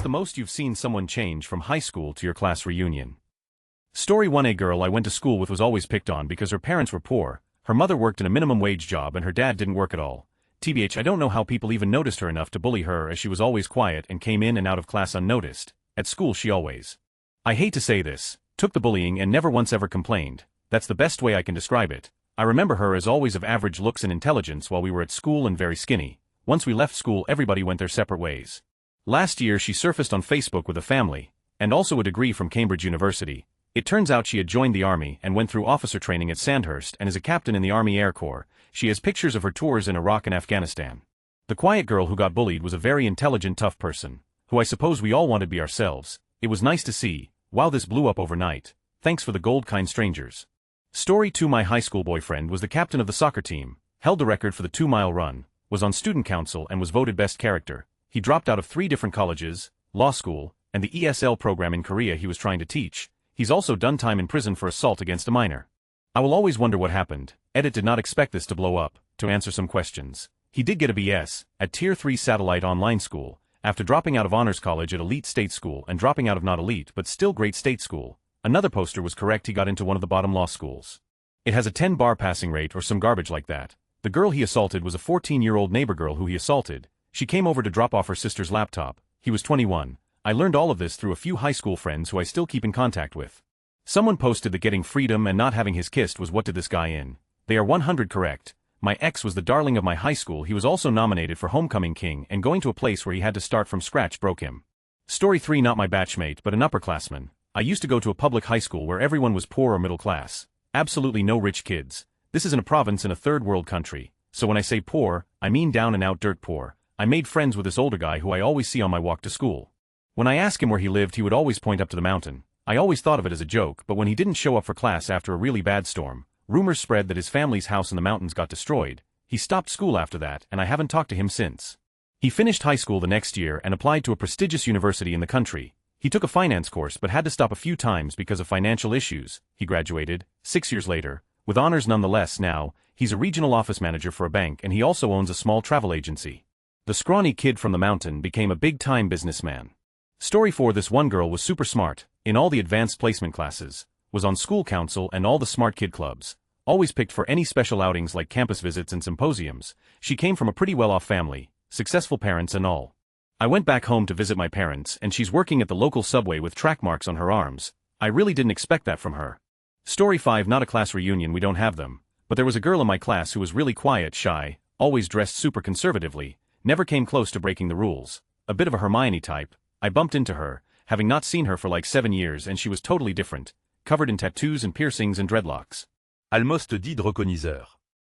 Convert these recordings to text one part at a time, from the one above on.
the most you've seen someone change from high school to your class reunion? Story 1. A girl I went to school with was always picked on because her parents were poor, her mother worked in a minimum wage job and her dad didn't work at all. TBH, I don't know how people even noticed her enough to bully her, as she was always quiet and came in and out of class unnoticed. At school she always, I hate to say this, took the bullying and never once ever complained. That's the best way I can describe it. I remember her as always of average looks and intelligence while we were at school and very skinny. Once we left school everybody went their separate ways. Last year she surfaced on Facebook with a family, and also a degree from Cambridge University. It turns out she had joined the army and went through officer training at Sandhurst and is a captain in the Army Air Corps. She has pictures of her tours in Iraq and Afghanistan. The quiet girl who got bullied was a very intelligent, tough person, who I suppose we all wanted to be ourselves. It was nice to see. Wow, this blew up overnight. Thanks for the gold, kind strangers. Story 2. My high school boyfriend was the captain of the soccer team, held the record for the 2-mile run, was on student council and was voted best character. He dropped out of 3 different colleges, law school, and the ESL program in Korea he was trying to teach. He's also done time in prison for assault against a minor. I will always wonder what happened. Edit did not expect this to blow up. To answer some questions, he did get a BS at Tier 3 satellite online school, after dropping out of honors college at elite state school and dropping out of not elite but still great state school. Another poster was correct, he got into one of the bottom law schools. It has a 10-bar passing rate or some garbage like that. The girl he assaulted was a 14-year-old neighbor girl who he assaulted. She came over to drop off her sister's laptop. He was 21. I learned all of this through a few high school friends who I still keep in contact with. Someone posted that getting freedom and not having his kissed was what did this guy in. They are 100 correct. My ex was the darling of my high school. He was also nominated for Homecoming King, and going to a place where he had to start from scratch broke him. Story 3. Not my batchmate but an upperclassman. I used to go to a public high school where everyone was poor or middle class. Absolutely no rich kids. This is in a province in a third world country, so when I say poor, I mean down and out dirt poor. I made friends with this older guy who I always see on my walk to school. When I asked him where he lived he would always point up to the mountain. I always thought of it as a joke, but when he didn't show up for class after a really bad storm, rumors spread that his family's house in the mountains got destroyed. He stopped school after that and I haven't talked to him since. He finished high school the next year and applied to a prestigious university in the country. He took a finance course but had to stop a few times because of financial issues. He graduated 6 years later, with honors nonetheless. Now, he's a regional office manager for a bank and he also owns a small travel agency. The scrawny kid from the mountain became a big-time businessman. Story 4. This one girl was super smart, in all the advanced placement classes, was on school council and all the smart kid clubs, always picked for any special outings like campus visits and symposiums. She came from a pretty well-off family, successful parents and all. I went back home to visit my parents and she's working at the local subway with track marks on her arms. I really didn't expect that from her. Story 5. Not a class reunion, we don't have them, but there was a girl in my class who was really quiet, shy, always dressed super conservatively, never came close to breaking the rules. A bit of a Hermione type. I bumped into her, having not seen her for like 7 years, and she was totally different, covered in tattoos and piercings and dreadlocks. Almost dit reconnaisseur.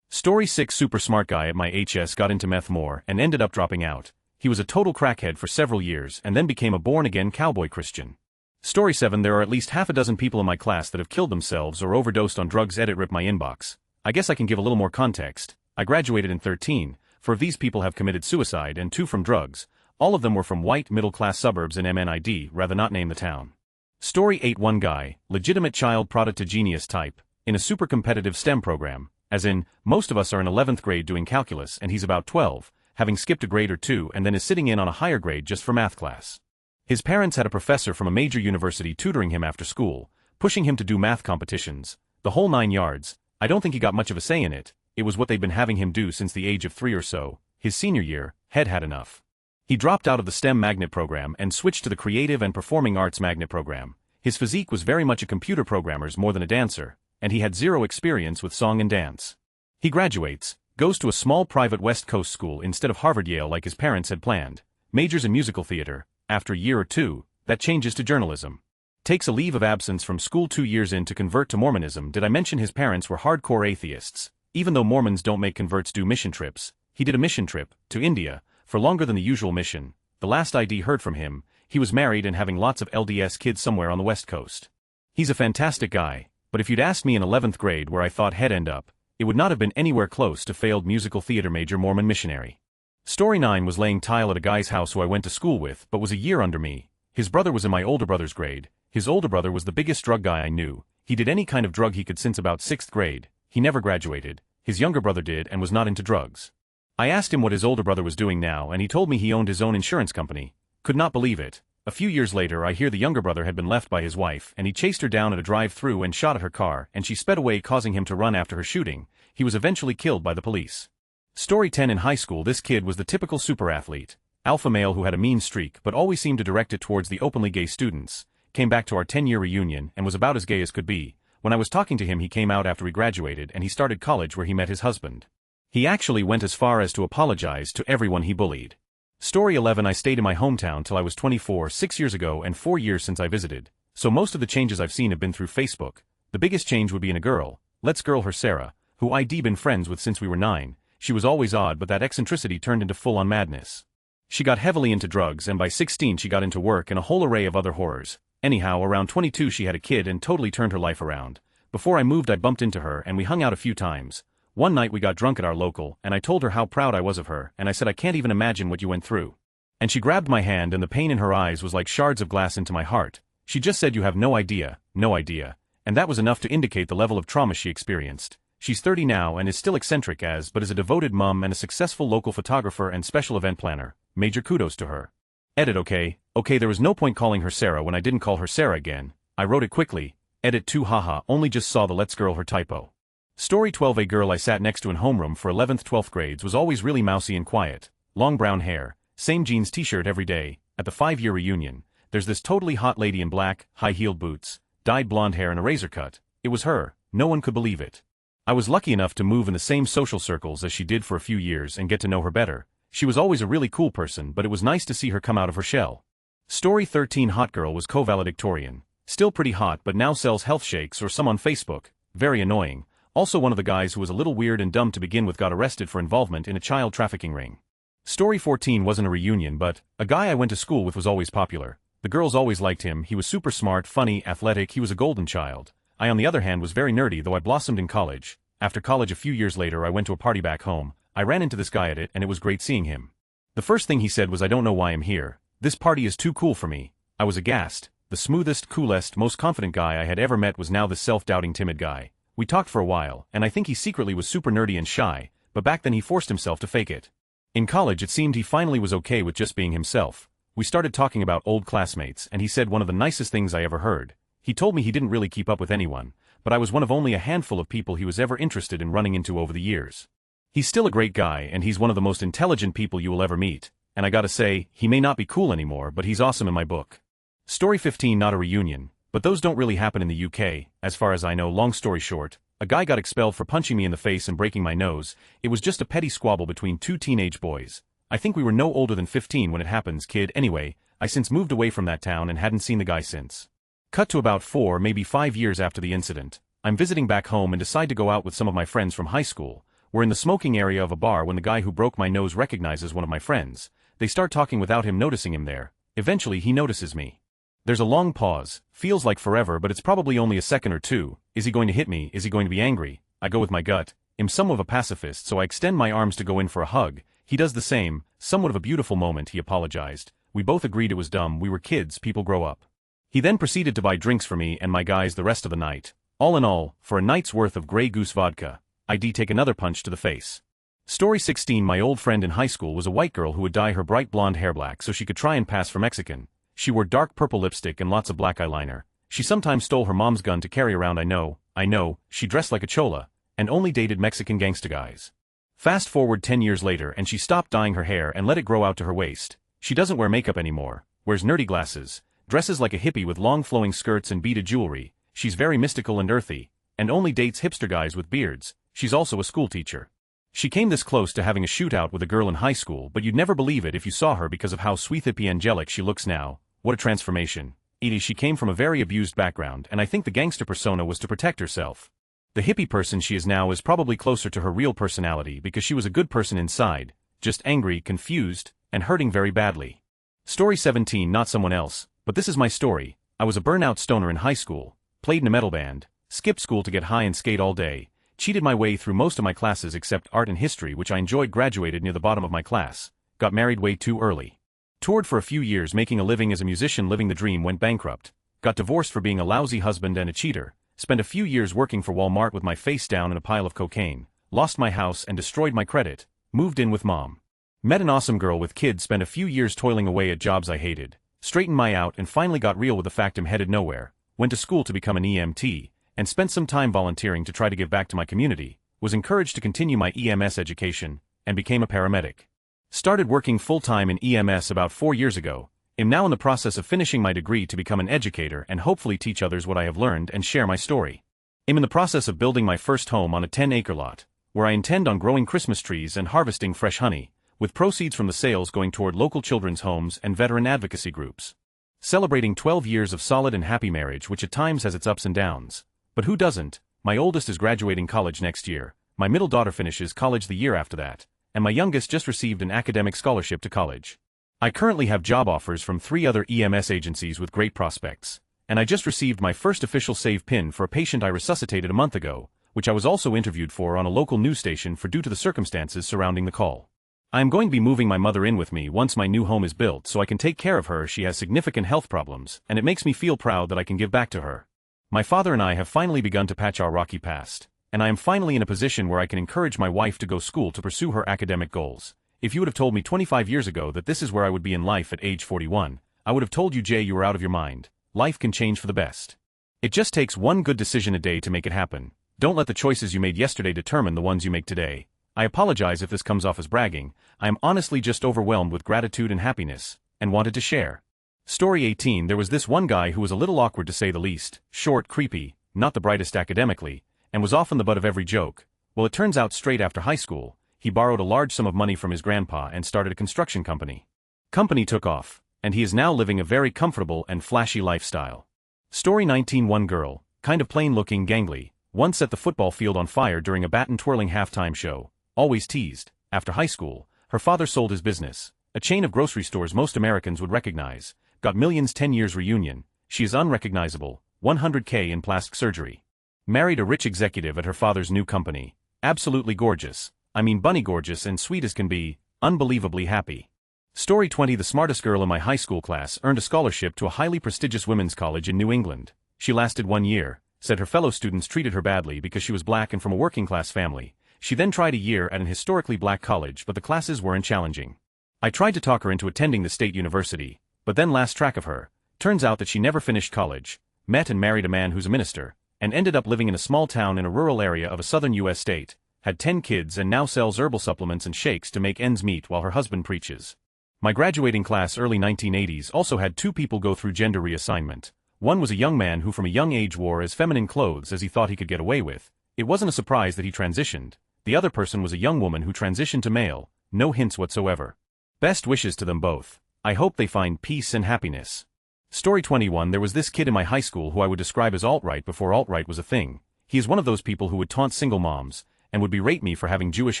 Story 6. Super smart guy at my HS got into meth more and ended up dropping out. He was a total crackhead for several years and then became a born-again cowboy Christian. Story 7. There are at least half a dozen people in my class that have killed themselves or overdosed on drugs. Edit rip my inbox. I guess I can give a little more context. I graduated in 13, 4 of these people have committed suicide and 2 from drugs. All of them were from white middle-class suburbs in MNID, rather not name the town. Story 8. One guy, legitimate child product to genius type, in a super competitive STEM program, as in, most of us are in 11th grade doing calculus and he's about 12, having skipped a grade or 2 and then is sitting in on a higher grade just for math class. His parents had a professor from a major university tutoring him after school, pushing him to do math competitions, the whole 9 yards. I don't think he got much of a say in it. It was what they'd been having him do since the age of 3 or so. His senior year, had enough. He dropped out of the STEM magnet program and switched to the creative and performing arts magnet program. His physique was very much a computer programmer's more than a dancer, and he had 0 experience with song and dance. He graduates, goes to a small private West Coast school instead of Harvard-Yale like his parents had planned, majors in musical theater. After a year or 2, that changes to journalism. Takes a leave of absence from school 2 years in to convert to Mormonism. Did I mention his parents were hardcore atheists? Even though Mormons don't make converts do mission trips, he did a mission trip to India, for longer than the usual mission. The last ID heard from him, he was married and having lots of LDS kids somewhere on the West Coast. He's a fantastic guy, but if you'd asked me in 11th grade where I thought he'd end up, it would not have been anywhere close to failed musical theater major Mormon missionary. Story 9. Was laying tile at a guy's house who I went to school with but was a year under me. His brother was in my older brother's grade. His older brother was the biggest drug guy I knew. He did any kind of drug he could since about 6th grade. He never graduated. His younger brother did and was not into drugs. I asked him what his older brother was doing now and he told me he owned his own insurance company. Could not believe it. A few years later I hear the younger brother had been left by his wife and he chased her down at a drive-thru and shot at her car and she sped away causing him to run after her shooting. He was eventually killed by the police. Story 10 in high school this kid was the typical super athlete, alpha male who had a mean streak but always seemed to direct it towards the openly gay students, came back to our 10-year reunion and was about as gay as could be. When I was talking to him he came out after we graduated and he started college where he met his husband. He actually went as far as to apologize to everyone he bullied. Story 11 I stayed in my hometown till I was 24 6 years ago and 4 years since I visited, so most of the changes I've seen have been through Facebook. The biggest change would be in a girl, let's girl her Sarah, who I'd been friends with since we were 9, she was always odd but that eccentricity turned into full-on madness. She got heavily into drugs and by 16 she got into work and a whole array of other horrors. Anyhow around 22 she had a kid and totally turned her life around. Before I moved I bumped into her and we hung out a few times. One night we got drunk at our local and I told her how proud I was of her and I said I can't even imagine what you went through. And she grabbed my hand and the pain in her eyes was like shards of glass into my heart. She just said you have no idea, and that was enough to indicate the level of trauma she experienced. She's 30 now and is still eccentric but is a devoted mom and a successful local photographer and special event planner. Major kudos to her. Edit okay, there was no point calling her Sarah when I didn't call her Sarah again. I wrote it quickly. Edit 2 haha only just saw the let's girl her typo. Story 12 a girl I sat next to in homeroom for 11th 12th grades was always really mousy and quiet, long brown hair, same jeans t-shirt every day. At the 5-year reunion, there's this totally hot lady in black, high-heeled boots, dyed blonde hair and a razor cut. It was her, no one could believe it. I was lucky enough to move in the same social circles as she did for a few years and get to know her better. She was always a really cool person but it was nice to see her come out of her shell. Story 13 hot girl was co-valedictorian, still pretty hot but now sells health shakes or some on Facebook, very annoying. Also one of the guys who was a little weird and dumb to begin with got arrested for involvement in a child trafficking ring. Story 14 wasn't a reunion but a guy I went to school with was always popular. The girls always liked him, he was super smart, funny, athletic, he was a golden child. I on the other hand was very nerdy though I blossomed in college. After college a few years later I went to a party back home, I ran into this guy at it and it was great seeing him. The first thing he said was I don't know why I'm here, this party is too cool for me. I was aghast. The smoothest, coolest, most confident guy I had ever met was now this self-doubting timid guy. We talked for a while, and I think he secretly was super nerdy and shy, but back then he forced himself to fake it. In college it seemed he finally was okay with just being himself. We started talking about old classmates and he said one of the nicest things I ever heard. He told me he didn't really keep up with anyone, but I was one of only a handful of people he was ever interested in running into over the years. He's still a great guy and he's one of the most intelligent people you will ever meet, and I gotta say, he may not be cool anymore but he's awesome in my book. Story 15 not a reunion, but those don't really happen in the UK, as far as I know. Long story short, a guy got expelled for punching me in the face and breaking my nose. It was just a petty squabble between two teenage boys. I think we were no older than 15 when it happens, kid. Anyway, I since moved away from that town and hadn't seen the guy since. Cut to about 4 maybe 5 years after the incident. I'm visiting back home and decide to go out with some of my friends from high school. We're in the smoking area of a bar when the guy who broke my nose recognizes one of my friends. They start talking without him noticing him there. Eventually he notices me. There's a long pause, feels like forever but it's probably only a second or two. Is he going to hit me? Is he going to be angry? I go with my gut. I'm somewhat of a pacifist so I extend my arms to go in for a hug. He does the same, somewhat of a beautiful moment. He apologized. We both agreed it was dumb, we were kids, people grow up. He then proceeded to buy drinks for me and my guys the rest of the night. All in all, for a night's worth of Grey Goose vodka, I'd take another punch to the face. Story 16 my old friend in high school was a white girl who would dye her bright blonde hair black so she could try and pass for Mexican. She wore dark purple lipstick and lots of black eyeliner. She sometimes stole her mom's gun to carry around. I know, she dressed like a chola, and only dated Mexican gangsta guys. Fast forward 10 years later and she stopped dyeing her hair and let it grow out to her waist. She doesn't wear makeup anymore, wears nerdy glasses, dresses like a hippie with long flowing skirts and beaded jewelry. She's very mystical and earthy, and only dates hipster guys with beards. She's also a school teacher. She came this close to having a shootout with a girl in high school but you'd never believe it if you saw her because of how sweet hippie angelic she looks now. What a transformation. She came from a very abused background and I think the gangster persona was to protect herself. The hippie person she is now is probably closer to her real personality because she was a good person inside, just angry, confused, and hurting very badly. Story 17 not someone else, but this is my story. I was a burnout stoner in high school, played in a metal band, skipped school to get high and skate all day, cheated my way through most of my classes except art and history which I enjoyed, graduated near the bottom of my class, got married way too early. Toured for a few years making a living as a musician, living the dream, went bankrupt, got divorced for being a lousy husband and a cheater, spent a few years working for Walmart with my face down in a pile of cocaine, lost my house and destroyed my credit, moved in with mom. Met an awesome girl with kids, spent a few years toiling away at jobs I hated, straightened my out and finally got real with the fact I'm headed nowhere, went to school to become an EMT, and spent some time volunteering to try to give back to my community, was encouraged to continue my EMS education, and became a paramedic. Started working full-time in EMS about 4 years ago, am now in the process of finishing my degree to become an educator and hopefully teach others what I have learned and share my story. I'm in the process of building my first home on a 10-acre lot, where I intend on growing Christmas trees and harvesting fresh honey, with proceeds from the sales going toward local children's homes and veteran advocacy groups. Celebrating 12 years of solid and happy marriage, which at times has its ups and downs. But who doesn't? My oldest is graduating college next year, my middle daughter finishes college the year after that, and my youngest just received an academic scholarship to college. I currently have job offers from 3 other EMS agencies with great prospects, and I just received my first official save pin for a patient I resuscitated a month ago, which I was also interviewed for on a local news station for due to the circumstances surrounding the call. I am going to be moving my mother in with me once my new home is built so I can take care of her. She has significant health problems, and it makes me feel proud that I can give back to her. My father and I have finally begun to patch our rocky past, and I am finally in a position where I can encourage my wife to go to school to pursue her academic goals. If you would have told me 25 years ago that this is where I would be in life at age 41, I would have told you, Jay, you were out of your mind. Life can change for the best. It just takes one good decision a day to make it happen. Don't let the choices you made yesterday determine the ones you make today. I apologize if this comes off as bragging. I am honestly just overwhelmed with gratitude and happiness, and wanted to share. Story 18. There was this one guy who was a little awkward to say the least, short, creepy, not the brightest academically, and was often the butt of every joke. Well, it turns out straight after high school, he borrowed a large sum of money from his grandpa and started a construction company. Company took off, and he is now living a very comfortable and flashy lifestyle. Story 19. One girl, kind of plain-looking, gangly, once set the football field on fire during a baton-twirling halftime show. Always teased. After high school, her father sold his business, a chain of grocery stores most Americans would recognize, got millions. 10 years reunion, she is unrecognizable, $100K in plastic surgery. Married a rich executive at her father's new company. Absolutely gorgeous. I mean bunny gorgeous and sweet as can be, unbelievably happy. Story 20. The smartest girl in my high school class earned a scholarship to a highly prestigious women's college in New England. She lasted 1 year, said her fellow students treated her badly because she was black and from a working-class family. She then tried a year at an historically black college, but the classes weren't challenging. I tried to talk her into attending the state university, but then lost track of her. Turns out that she never finished college, met and married a man who's a minister, and ended up living in a small town in a rural area of a southern U.S. state, had 10 kids and now sells herbal supplements and shakes to make ends meet while her husband preaches. My graduating class early 1980s also had 2 people go through gender reassignment. One was a young man who from a young age wore as feminine clothes as he thought he could get away with. It wasn't a surprise that he transitioned. The other person was a young woman who transitioned to male, no hints whatsoever. Best wishes to them both. I hope they find peace and happiness. Story 21. There was this kid in my high school who I would describe as alt-right before alt-right was a thing. He is one of those people who would taunt single moms, and would berate me for having Jewish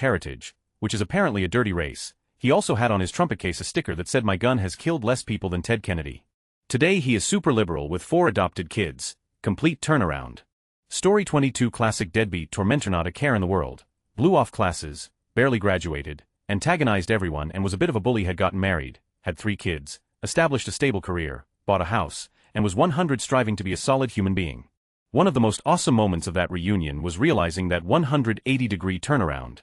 heritage, which is apparently a dirty race. He also had on his trumpet case a sticker that said my gun has killed less people than Ted Kennedy. Today he is super liberal with 4 adopted kids. Complete turnaround. Story 22. Classic deadbeat tormentor, not a care in the world. Blew off classes, barely graduated, antagonized everyone and was a bit of a bully. Had gotten married, had 3 kids, established a stable career, bought a house, and was 100 striving to be a solid human being. One of the most awesome moments of that reunion was realizing that 180-degree turnaround.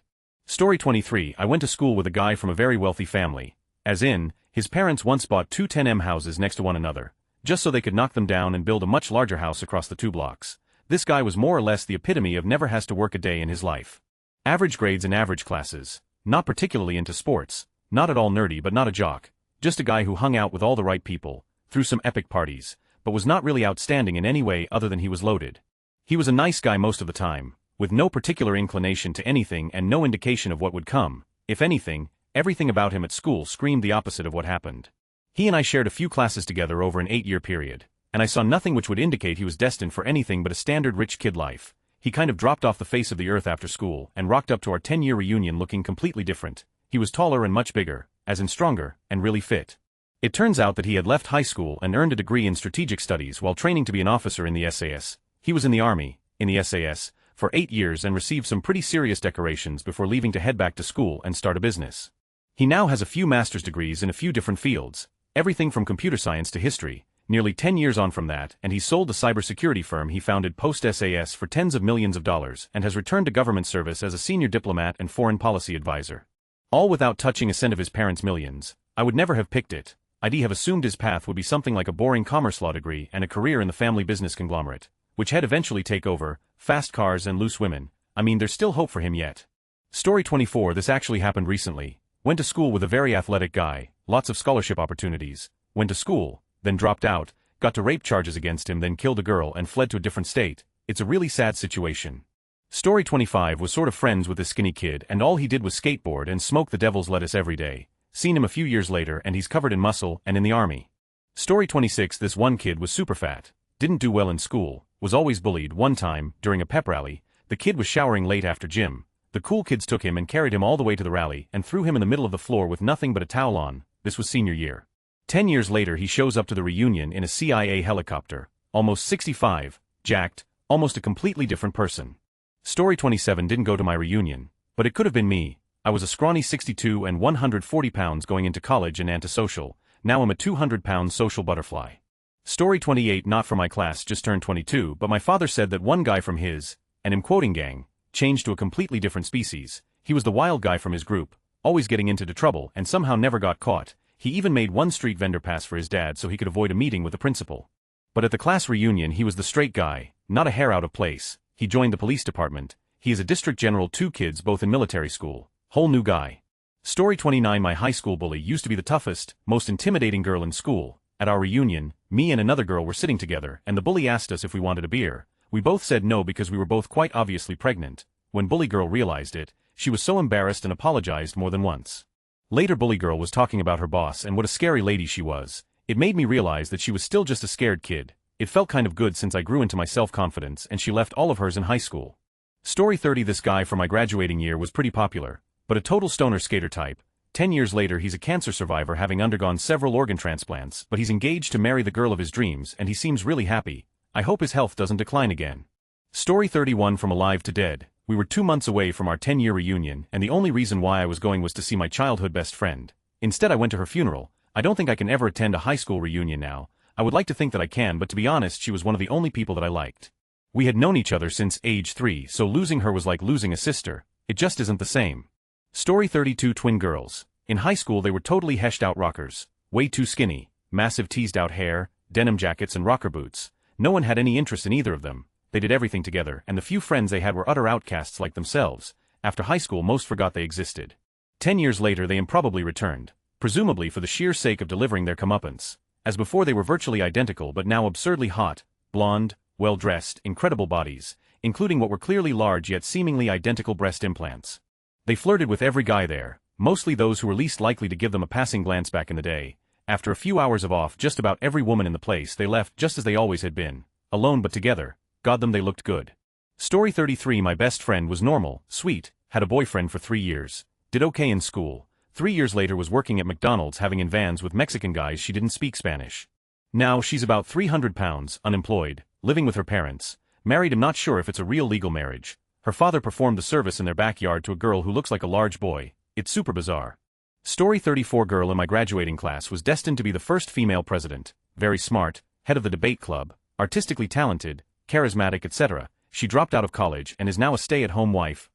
Story 23. I went to school with a guy from a very wealthy family, as in, his parents once bought 2 10M houses next to one another, just so they could knock them down and build a much larger house across the 2 blocks. This guy was more or less the epitome of never has to work a day in his life. Average grades in average classes, not particularly into sports, not at all nerdy but not a jock, just a guy who hung out with all the right people, threw some epic parties, but was not really outstanding in any way other than he was loaded. He was a nice guy most of the time, with no particular inclination to anything and no indication of what would come. If anything, everything about him at school screamed the opposite of what happened. He and I shared a few classes together over an 8-year period, and I saw nothing which would indicate he was destined for anything but a standard rich kid life. He kind of dropped off the face of the earth after school and rocked up to our 10-year reunion looking completely different. He was taller and much bigger, as in stronger, and really fit. It turns out that he had left high school and earned a degree in strategic studies while training to be an officer in the SAS. He was in the Army, in the SAS, for 8 years and received some pretty serious decorations before leaving to head back to school and start a business. He now has a few master's degrees in a few different fields, everything from computer science to history. Nearly 10 years on from that, and he sold the cybersecurity firm he founded post-SAS for tens of millions of dollars and has returned to government service as a senior diplomat and foreign policy advisor. All without touching a cent of his parents' millions. I would never have picked it. I'd have assumed his path would be something like a boring commerce law degree and a career in the family business conglomerate, which had eventually take over, fast cars and loose women. I mean, there's still hope for him yet. Story 24. This actually happened recently. Went to school with a very athletic guy, lots of scholarship opportunities, went to school, then dropped out, got to rape charges against him, then killed a girl and fled to a different state. It's a really sad situation. Story 25. Was sort of friends with this skinny kid and all he did was skateboard and smoke the devil's lettuce every day. Seen him a few years later and he's covered in muscle and in the army. Story 26. This one kid was super fat, didn't do well in school, was always bullied. One time, during a pep rally, the kid was showering late after gym. The cool kids took him and carried him all the way to the rally and threw him in the middle of the floor with nothing but a towel on. This was senior year. 10 years later he shows up to the reunion in a CIA helicopter, almost 65, jacked, almost a completely different person. Story 27. Didn't go to my reunion, but it could have been me. I was a scrawny 62 and 140 pounds going into college and antisocial. Now I'm a 200-pound social butterfly. Story 28. Not from my class, just turned 22, but my father said that one guy from his, and I'm quoting, gang, changed to a completely different species. He was the wild guy from his group, always getting into trouble and somehow never got caught. He even made one street vendor pass for his dad so he could avoid a meeting with the principal. But at the class reunion he was the straight guy, not a hair out of place. He joined the police department. He is a district general, 2 kids both in military school. Whole new guy. Story 29. My high school bully used to be the toughest, most intimidating girl in school. At our reunion, me and another girl were sitting together and the bully asked us if we wanted a beer. We both said no because we were both quite obviously pregnant. When bully girl realized it, she was so embarrassed and apologized more than once. Later bully girl was talking about her boss and what a scary lady she was. It made me realize that she was still just a scared kid. It felt kind of good since I grew into my self-confidence and she left all of hers in high school. Story 30. This guy from my graduating year was pretty popular, but a total stoner skater type. 10 years later he's a cancer survivor having undergone several organ transplants, but he's engaged to marry the girl of his dreams and he seems really happy. I hope his health doesn't decline again. Story 31. From alive to dead. We were 2 months away from our 10-year reunion and the only reason why I was going was to see my childhood best friend. Instead I went to her funeral. I don't think I can ever attend a high school reunion now. I would like to think that I can, but to be honest she was one of the only people that I liked. We had known each other since age 3, so losing her was like losing a sister. It just isn't the same. Story 32. Twin girls. In high school they were totally heshed out rockers. Way too skinny, massive teased out hair, denim jackets and rocker boots. No one had any interest in either of them. They did everything together and the few friends they had were utter outcasts like themselves. After high school most forgot they existed. 10 years later they improbably returned, presumably for the sheer sake of delivering their comeuppance. As before they were virtually identical but now absurdly hot, blonde, well-dressed, incredible bodies, including what were clearly large yet seemingly identical breast implants. They flirted with every guy there, mostly those who were least likely to give them a passing glance back in the day. After a few hours of off just about every woman in the place they left just as they always had been, alone but together. God, them they looked good. Story 33. My best friend was normal, sweet, had a boyfriend for 3 years, did okay in school. 3 years later was working at McDonald's having in vans with Mexican guys. She didn't speak Spanish. Now she's about 300 pounds, unemployed, living with her parents, married. I'm not sure if it's a real legal marriage. Her father performed the service in their backyard to a girl who looks like a large boy. It's super bizarre. Story 34. Girl in my graduating class was destined to be the first female president, very smart, head of the debate club, artistically talented, charismatic, etc. She dropped out of college and is now a stay-at-home wife,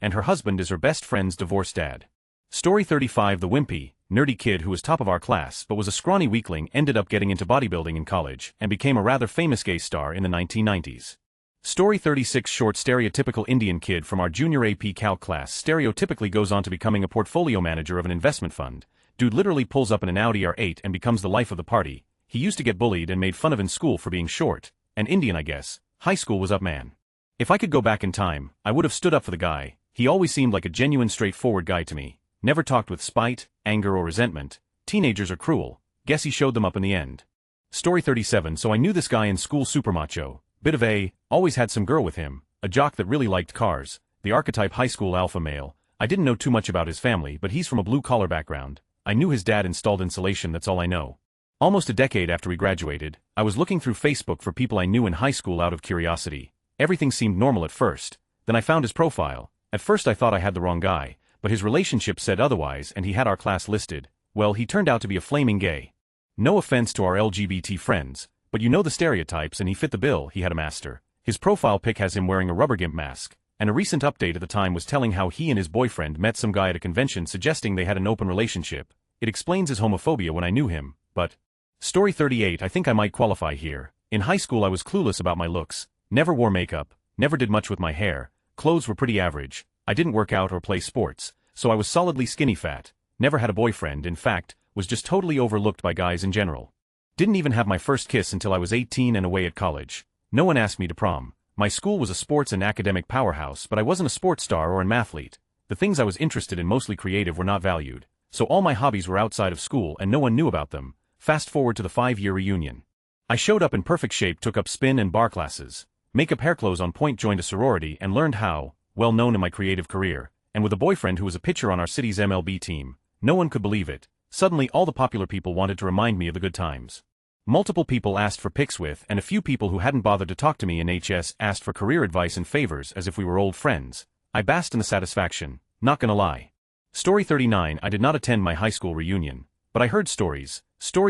and her husband is her best friend's divorced dad. Story 35. The wimpy, nerdy kid who was top of our class but was a scrawny weakling ended up getting into bodybuilding in college and became a rather famous gay star in the 1990s. Story 36. Short stereotypical Indian kid from our junior AP Calc class stereotypically goes on to becoming a portfolio manager of an investment fund. Dude literally pulls up in an Audi R8 and becomes the life of the party. He used to get bullied and made fun of in school for being short. An Indian, I guess. High school was up, man. If I could go back in time, I would have stood up for the guy. He always seemed like a genuine straightforward guy to me. Never talked with spite, anger or resentment. Teenagers are cruel. Guess he showed them up in the end. Story 37. So I knew this guy in school, super macho. Bit of always had some girl with him. A jock that really liked cars. The archetype high school alpha male. I didn't know too much about his family but he's from a blue-collar background. I knew his dad installed insulation, that's all I know. Almost a decade after we graduated, I was looking through Facebook for people I knew in high school out of curiosity. Everything seemed normal at first. Then I found his profile. At first I thought I had the wrong guy, but his relationship said otherwise and he had our class listed. Well, he turned out to be a flaming gay. No offense to our LGBT friends, but you know the stereotypes and he fit the bill. He had a master. His profile pic has him wearing a rubber gimp mask, and a recent update at the time was telling how he and his boyfriend met some guy at a convention suggesting they had an open relationship. It explains his homophobia when I knew him, but... Story 38 I think I might qualify here. In high school I was clueless about my looks, never wore makeup, never did much with my hair, clothes were pretty average, I didn't work out or play sports, so I was solidly skinny fat, never had a boyfriend, in fact, was just totally overlooked by guys in general. Didn't even have my first kiss until I was 18 and away at college. No one asked me to prom. My school was a sports and academic powerhouse, but I wasn't a sports star or an athlete. The things I was interested in, mostly creative, were not valued. So all my hobbies were outside of school and no one knew about them. Fast forward to the 5-year reunion. I showed up in perfect shape, took up spin and bar classes. Makeup, hair, clothes on point, joined a sorority and learned how, well known in my creative career, and with a boyfriend who was a pitcher on our city's MLB team. No one could believe it. Suddenly all the popular people wanted to remind me of the good times. Multiple people asked for pics with, and a few people who hadn't bothered to talk to me in HS asked for career advice and favors as if we were old friends. I basked in the satisfaction, not gonna lie. Story 39 I did not attend my high school reunion, but I heard stories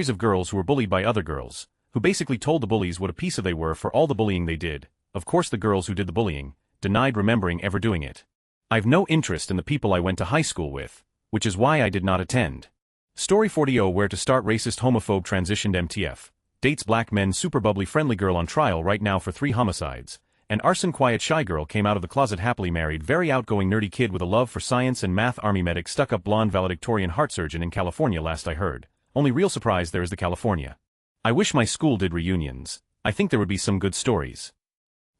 of girls who were bullied by other girls, who basically told the bullies what a piece of they were for all the bullying they did. Of course the girls who did the bullying denied remembering ever doing it. I've no interest in the people I went to high school with, which is why I did not attend. Story 40 Where to start racist homophobe transitioned MTF. Dates black men super bubbly friendly girl on trial right now for 3 homicides. An arson quiet shy girl came out of the closet happily married very outgoing nerdy kid with a love for science and math army medic stuck up blonde valedictorian heart surgeon in California last I heard. Only real surprise there is the California. I wish my school did reunions. I think there would be some good stories.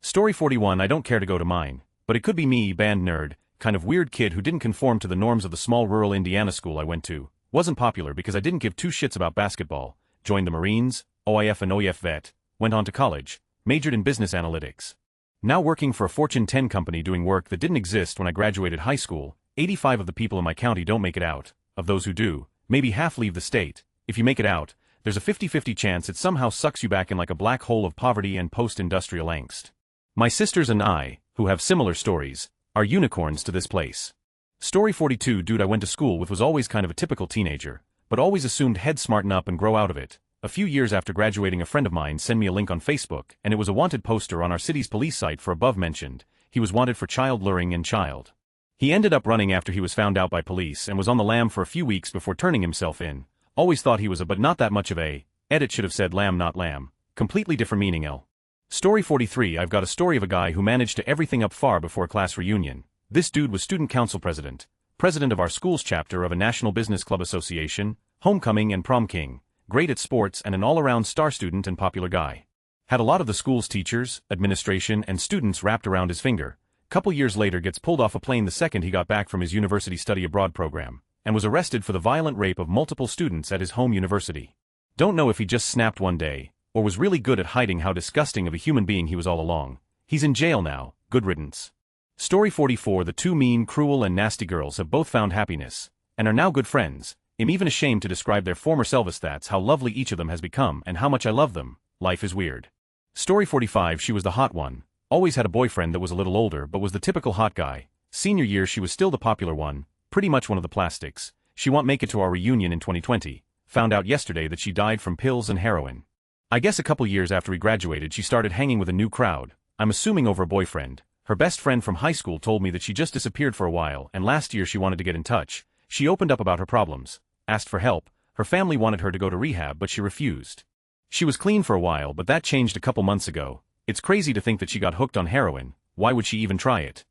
Story 41 I don't care to go to mine, but it could be me, band nerd, kind of weird kid who didn't conform to the norms of the small rural Indiana school I went to. Wasn't popular because I didn't give 2 shits about basketball, joined the Marines, OIF and OEF vet, went on to college, majored in business analytics. Now working for a Fortune 10 company doing work that didn't exist when I graduated high school. 85 of the people in my county don't make it out. Of those who do, maybe half leave the state. If you make it out, there's a 50-50 chance it somehow sucks you back in like a black hole of poverty and post-industrial angst. My sisters and I, who have similar stories, are unicorns to this place. Story 42 Dude I went to school with was always kind of a typical teenager, but always assumed he'd smarten up and grow out of it. A few years after graduating, a friend of mine sent me a link on Facebook, and it was a wanted poster on our city's police site for above mentioned. He was wanted for child luring and child. He ended up running after he was found out by police and was on the lam for a few weeks before turning himself in. Always thought he was a but not that much of a. Edit should have said lamb not lamb. Completely different meaning L. Story 43 I've got a story of a guy who managed to everything up far before a class reunion. This dude was student council president of our school's chapter of a national business club association, homecoming and prom king, great at sports and an all-around star student and popular guy. Had a lot of the school's teachers, administration and students wrapped around his finger. Couple years later gets pulled off a plane the second he got back from his university study abroad program, and was arrested for the violent rape of multiple students at his home university. Don't know if he just snapped one day, or was really good at hiding how disgusting of a human being he was all along. He's in jail now, good riddance. Story 44 The 2 mean, cruel and nasty girls have both found happiness, and are now good friends. I'm even ashamed to describe their former selves. That's how lovely each of them has become and how much I love them. Life is weird. Story 45 She was the hot one. Always had a boyfriend that was a little older but was the typical hot guy. Senior year she was still the popular one, pretty much one of the plastics. She won't make it to our reunion in 2020. Found out yesterday that she died from pills and heroin. I guess a couple years after we graduated she started hanging with a new crowd. I'm assuming over a boyfriend. Her best friend from high school told me that she just disappeared for a while and last year she wanted to get in touch. She opened up about her problems, asked for help. Her family wanted her to go to rehab but she refused. She was clean for a while but that changed a couple months ago. It's crazy to think that she got hooked on heroin. Why would she even try it?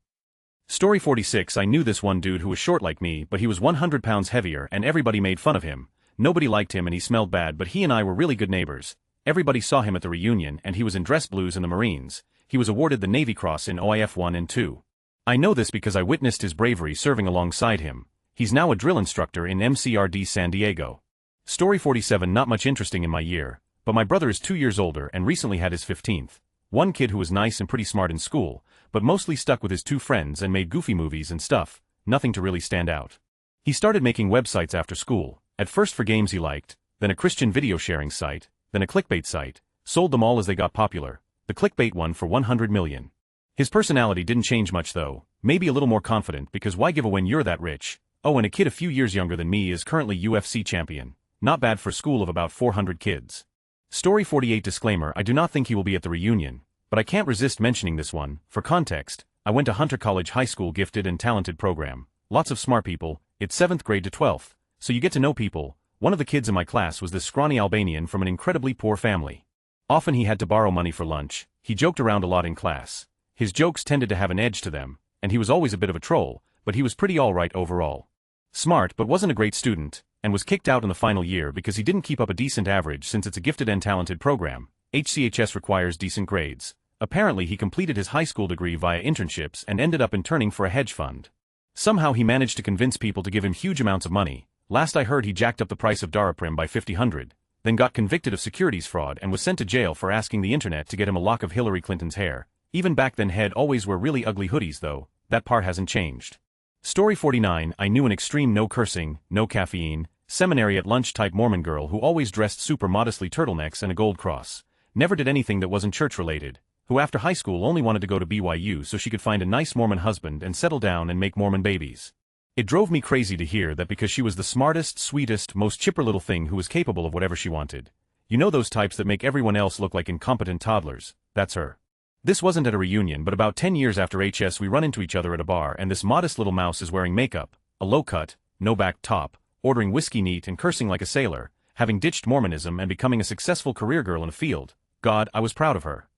Story 46 I knew this one dude who was short like me but he was 100 pounds heavier and everybody made fun of him. Nobody liked him and he smelled bad but he and I were really good neighbors. Everybody saw him at the reunion and he was in dress blues in the Marines. He was awarded the Navy Cross in OIF 1 and 2. I know this because I witnessed his bravery serving alongside him. He's now a drill instructor in MCRD San Diego. Story 47 Not much interesting in my year, but my brother is 2 years older and recently had his 15th. One kid who was nice and pretty smart in school, but mostly stuck with his 2 friends and made goofy movies and stuff, nothing to really stand out. He started making websites after school, at first for games he liked, then a Christian video sharing site, then a clickbait site, sold them all as they got popular. The clickbait one for 100 million. His personality didn't change much though, maybe a little more confident because why give a when you're that rich? Oh, and a kid a few years younger than me is currently UFC champion. Not bad for a school of about 400 kids. Story 48 Disclaimer I do not think he will be at the reunion, but I can't resist mentioning this one. For context, I went to Hunter College High School gifted and talented program. Lots of smart people, it's 7th grade to 12th, so you get to know people, One of the kids in my class was this scrawny Albanian from an incredibly poor family. Often he had to borrow money for lunch, he joked around a lot in class. His jokes tended to have an edge to them, and he was always a bit of a troll, but he was pretty alright overall. Smart but wasn't a great student, and was kicked out in the final year because he didn't keep up a decent average since it's a gifted and talented program. HCHS requires decent grades. Apparently he completed his high school degree via internships and ended up interning for a hedge fund. Somehow he managed to convince people to give him huge amounts of money. Last I heard he jacked up the price of Daraprim by 50-100, then got convicted of securities fraud and was sent to jail for asking the internet to get him a lock of Hillary Clinton's hair. Even back then he'd always wear really ugly hoodies though, that part hasn't changed. Story 49. I knew an extreme no cursing, no caffeine, seminary at lunch type Mormon girl who always dressed super modestly, turtlenecks and a gold cross. Never did anything that wasn't church related. Who after high school only wanted to go to BYU so she could find a nice Mormon husband and settle down and make Mormon babies. It drove me crazy to hear that because she was the smartest, sweetest, most chipper little thing who was capable of whatever she wanted. You know those types that make everyone else look like incompetent toddlers, that's her. This wasn't at a reunion but about 10 years after HS we run into each other at a bar and this modest little mouse is wearing makeup, a low cut, no back top, ordering whiskey neat and cursing like a sailor, having ditched Mormonism and becoming a successful career girl in a field. God, I was proud of her.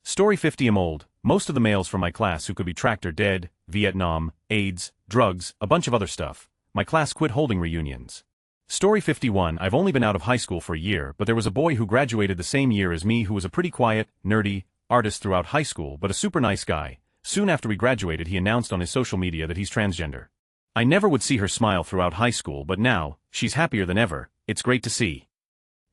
Story 50. I'm old. Most of the males from my class who could be tracked are dead, Vietnam, AIDS, drugs, a bunch of other stuff. My class quit holding reunions. Story 51. I've only been out of high school for a year, but there was a boy who graduated the same year as me who was a pretty quiet, nerdy artist throughout high school but a super nice guy. Soon after we graduated he announced on his social media that he's transgender. I never would see her smile throughout high school but now, she's happier than ever. It's great to see.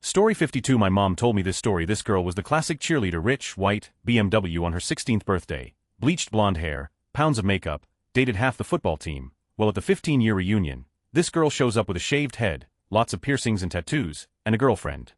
Story 52. My mom told me this story. This girl was the classic cheerleader, rich, white, BMW on her 16th birthday, bleached blonde hair, pounds of makeup, dated half the football team. Well, at the 15-year reunion, this girl shows up with a shaved head, lots of piercings and tattoos, and a girlfriend.